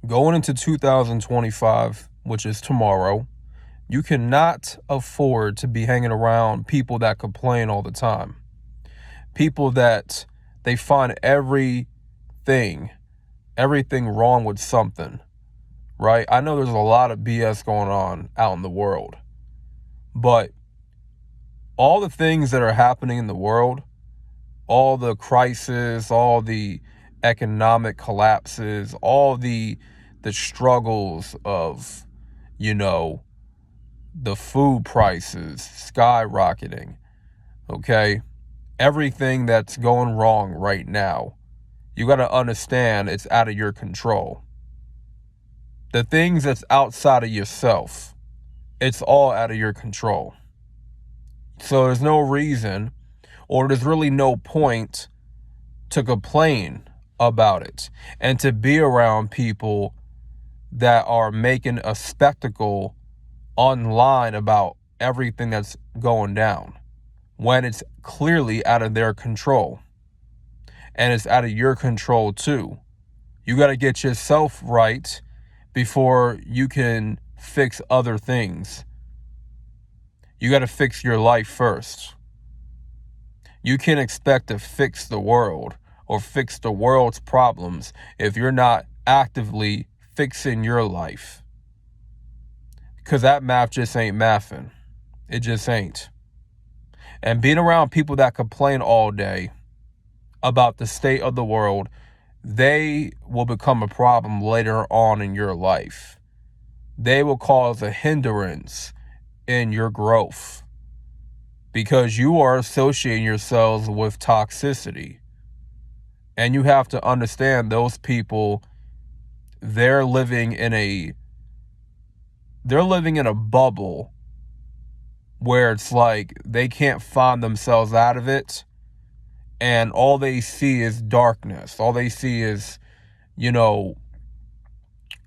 Going into 2025, which is tomorrow, you cannot afford to be hanging around people that complain all the time. People that they find everything wrong with something, right? I know there's a lot of BS going on out in the world, but all the things that are happening in the world, all the crises, all the economic collapses, all the struggles of, you know, the food prices skyrocketing, okay? Everything that's going wrong right now, you got to understand it's out of your control. The things that's outside of yourself, it's all out of your control. So there's no reason, or there's really no point to complain about it and to be around people that are making a spectacle online about everything that's going down when it's clearly out of their control. And it's out of your control too. You got to get yourself right before you can fix other things. You got to fix your life first. You can't expect to fix the world or fix the world's problems if you're not actively fixing your life. Because that math just ain't mathing. It just ain't. And being around people that complain all day about the state of the world, they will become a problem later on in your life. They will cause a hindrance in your growth because you are associating yourselves with toxicity. And you have to understand those people, they're living in a bubble where it's like they can't find themselves out of it. And all they see is darkness. All they see is,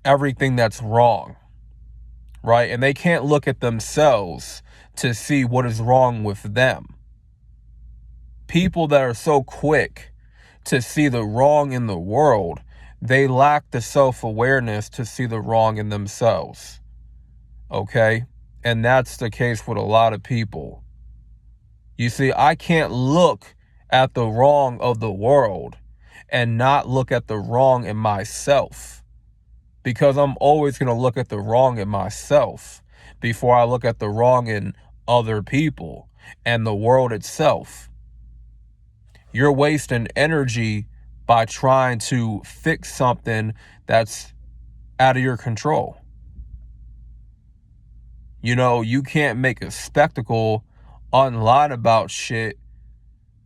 everything that's wrong, right? And they can't look at themselves to see what is wrong with them. People that are so quick to see the wrong in the world, they lack the self-awareness to see the wrong in themselves, okay? And that's the case with a lot of people. You see, I can't look at the wrong of the world and not look at the wrong in myself, because I'm always going to look at the wrong in myself before I look at the wrong in other people and the world itself. You're wasting energy by trying to fix something that's out of your control. You can't make a spectacle online about shit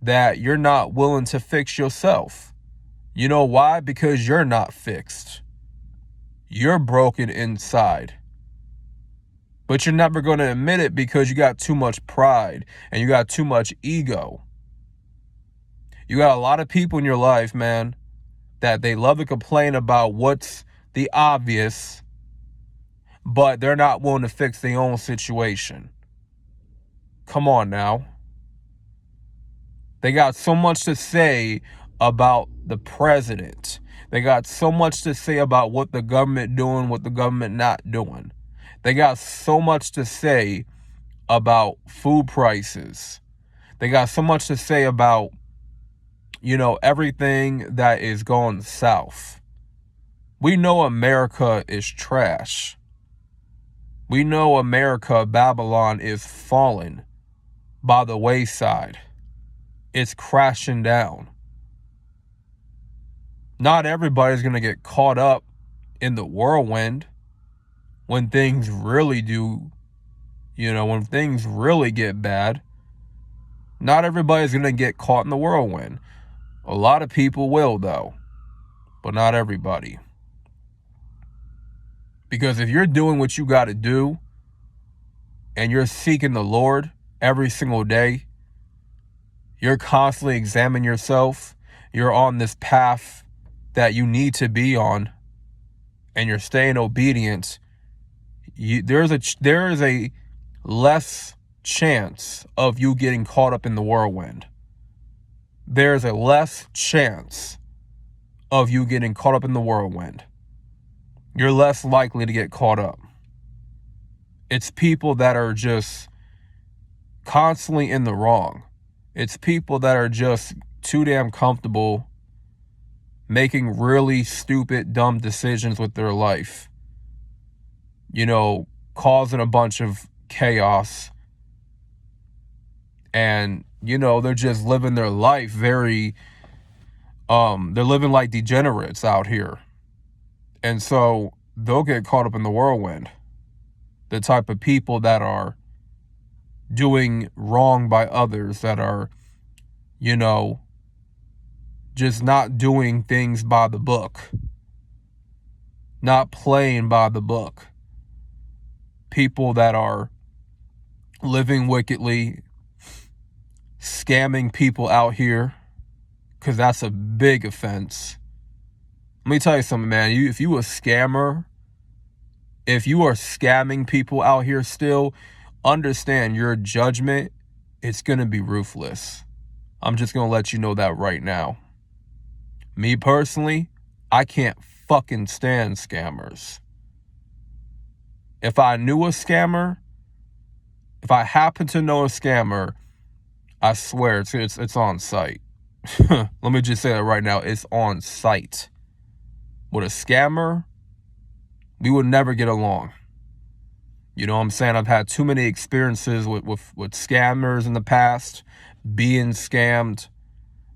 that you're not willing to fix yourself. You know why? Because you're not fixed. You're broken inside. But you're never going to admit it because you got too much pride and you got too much ego. You got a lot of people in your life, man, that they love to complain about what's the obvious, but they're not willing to fix their own situation. Come on now. They got so much to say about the president. They got so much to say about what the government doing, what the government not doing. They got so much to say about food prices. They got so much to say about, everything that is going south. We know America is trash. We know America, Babylon, is falling by the wayside. It's crashing down. Not everybody's going to get caught up in the whirlwind when things really when things really get bad. Not everybody's going to get caught in the whirlwind. A lot of people will, though, but not everybody. Because if you're doing what you got to do and you're seeking the Lord every single day, you're constantly examining yourself, you're on this path that you need to be on, and you're staying obedient, there is a less chance of you getting caught up in the whirlwind. There's a less chance of you getting caught up in the whirlwind. you're less likely to get caught up. It's people that are just constantly in the wrong. It's people that are just too damn comfortable making really stupid, dumb decisions with their life. You know, causing a bunch of chaos. And, you know, they're just living their life very, they're living like degenerates out here. And so they'll get caught up in the whirlwind. The type of people that are doing wrong by others, that are, you know, just not doing things by the book, not playing by the book. People that are living wickedly, scamming people out here, because that's a big offense. Let me tell you something, man. If you a scammer, if you are scamming people out here still, understand your judgment, it's going to be ruthless. I'm just going to let you know that right now. Me personally, I can't fucking stand scammers. If I knew a scammer, if I happen to know a scammer, I swear it's on site. Let me just say that right now. It's on site. With a scammer, we would never get along. You know what I'm saying? I've had too many experiences with scammers in the past, being scammed.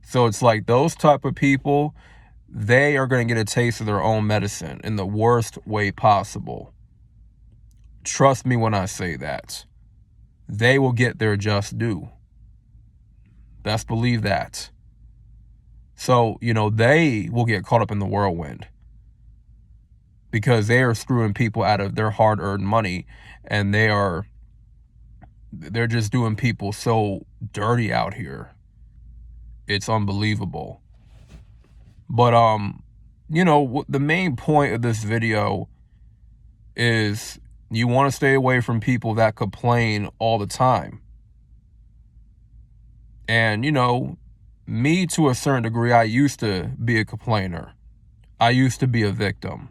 So it's like those type of people, they are going to get a taste of their own medicine in the worst way possible. Trust me when I say that. They will get their just due. Best believe that. So, you know, they will get caught up in the whirlwind because they are screwing people out of their hard-earned money, and they're just doing people so dirty out here. It's unbelievable. But, you know, the main point of this video is you want to stay away from people that complain all the time. And, you know, me to a certain degree, I used to be a complainer. I used to be a victim.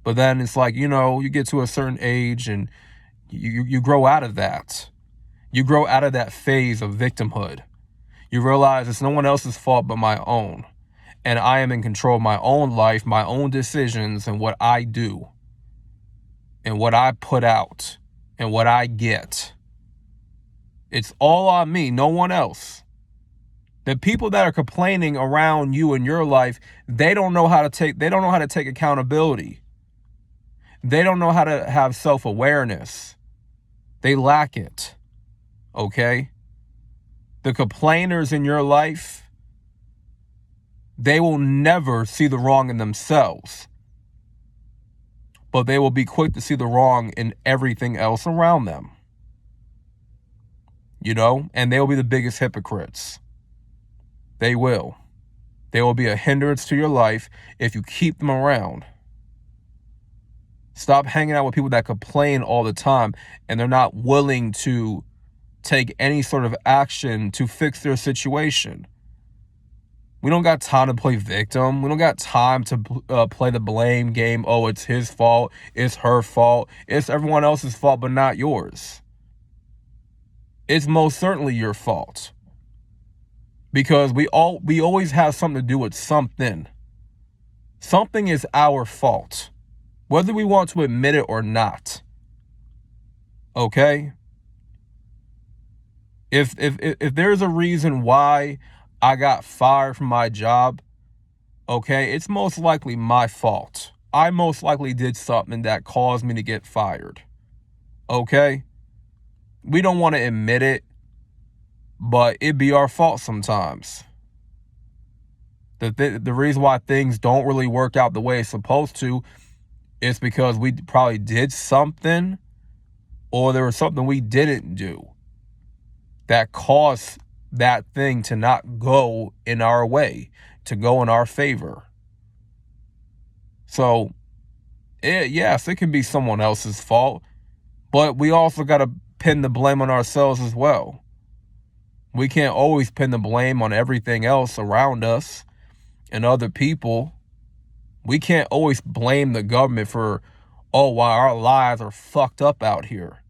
But then it's like, you know, you get to a certain age and you grow out of that. You grow out of that phase of victimhood. You realize it's no one else's fault but my own. And I am in control of my own life, my own decisions, and what I do. And what I put out. And what I get. It's all on me, no one else. The people that are complaining around you in your life, they don't know how to take accountability. They don't know how to have self-awareness. They lack it. Okay? The complainers in your life, they will never see the wrong in themselves. But they will be quick to see the wrong in everything else around them. You know? And they will be the biggest hypocrites. They will. They will be a hindrance to your life if you keep them around. Stop hanging out with people that complain all the time and they're not willing to take any sort of action to fix their situation. We don't got time to play victim. We don't got time to play the blame game. Oh, it's his fault. It's her fault. It's everyone else's fault, but not yours. It's most certainly your fault. Because we always have something to do with something. Something is our fault. Whether we want to admit it or not. Okay? If there's a reason why I got fired from my job, okay, it's most likely my fault. I most likely did something that caused me to get fired. Okay? We don't want to admit it, but it be our fault sometimes. The reason why things don't really work out the way it's supposed to is because we probably did something, or there was something we didn't do that caused that thing to not go in our way, to go in our favor. So, yes, it can be someone else's fault, but we also got to pin the blame on ourselves as well. We can't always pin the blame on everything else around us and other people. We can't always blame the government for, oh, why our lives are fucked up out here.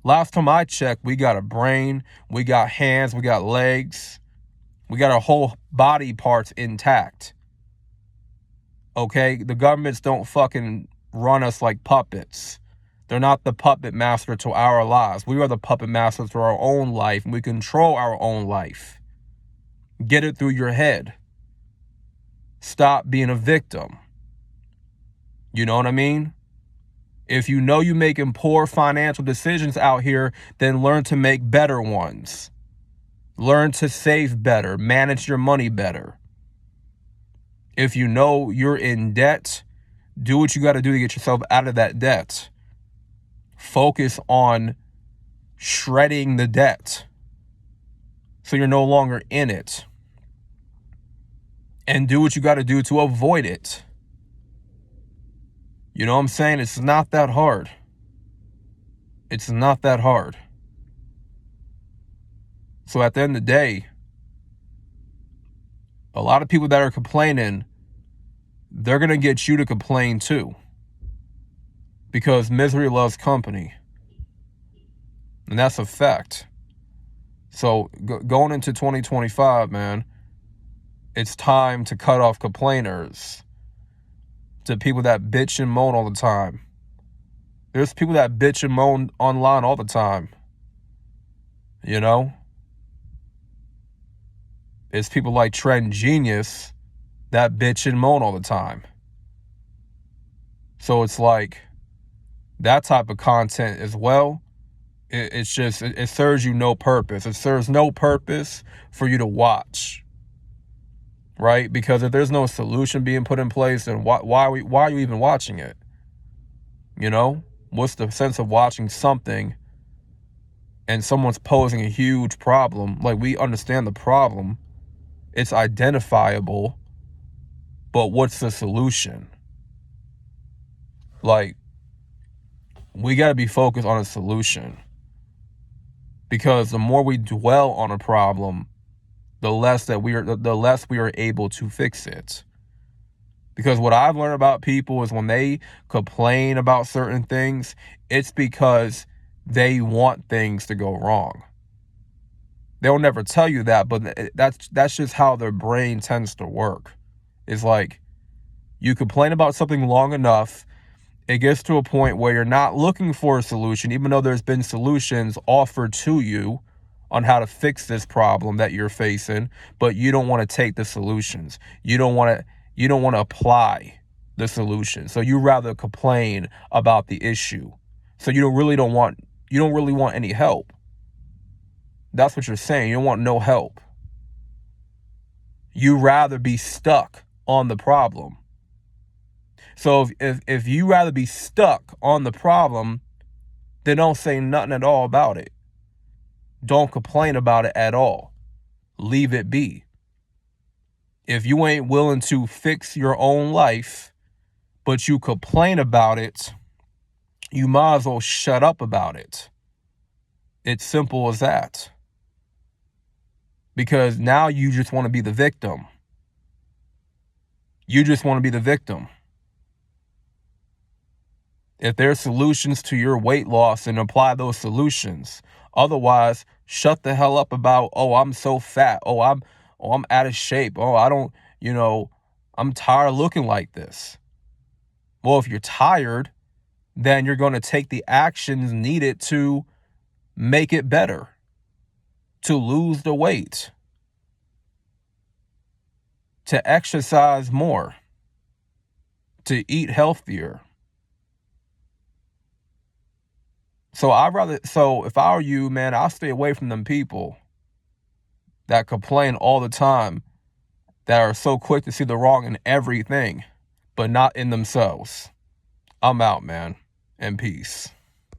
Last time I checked, we got a brain, we got hands, we got legs, we got our whole body parts intact. Okay? The governments don't fucking run us like puppets. They're not the puppet master to our lives. We are the puppet master to our own life, and we control our own life. Get it through your head. Stop being a victim. You know what I mean? If you know you're making poor financial decisions out here, then learn to make better ones. Learn to save better, manage your money better. If you know you're in debt, do what you got to do to get yourself out of that debt. Focus on shredding the debt so you're no longer in it. And do what you got to do to avoid it. You know what I'm saying? It's not that hard. It's not that hard. So at the end of the day, a lot of people that are complaining, they're going to get you to complain too. Because misery loves company. And that's a fact. So going into 2025, man, it's time to cut off complainers. To people that bitch and moan all the time. There's people that bitch and moan online all the time. You know? It's people like Trend Genius that bitch and moan all the time. So it's like that type of content as well. It serves you no purpose. It serves no purpose for you to watch. Right? Because if there's no solution being put in place, then why are you even watching it? You know? What's the sense of watching something and someone's posing a huge problem? Like, we understand the problem. It's identifiable. But what's the solution? Like, we got to be focused on a solution. Because the more we dwell on a problem, the less we are able to fix it. Because what I've learned about people is when they complain about certain things, it's because they want things to go wrong. They'll never tell you that, but that's just how their brain tends to work. It's like you complain about something long enough, it gets to a point where you're not looking for a solution, even though there's been solutions offered to you on how to fix this problem that you're facing, but you don't want to take the solutions. You don't want to apply the solution. So you rather complain about the issue. So you don't really want any help. That's what you're saying. You don't want no help. You rather be stuck on the problem. So if you rather be stuck on the problem, then don't say nothing at all about it. Don't complain about it at all. Leave it be. If you ain't willing to fix your own life, but you complain about it, you might as well shut up about it. It's simple as that. Because now you just want to be the victim. You just want to be the victim. If there's solutions to your weight loss, then apply those solutions. Otherwise, shut the hell up about, oh, I'm so fat. Oh, I'm out of shape. Oh, I'm tired of looking like this. Well, if you're tired, then you're going to take the actions needed to make it better, to lose the weight, to exercise more, to eat healthier. So if I were you, man, I'll stay away from them people that complain all the time, that are so quick to see the wrong in everything, but not in themselves. I'm out, man, and peace.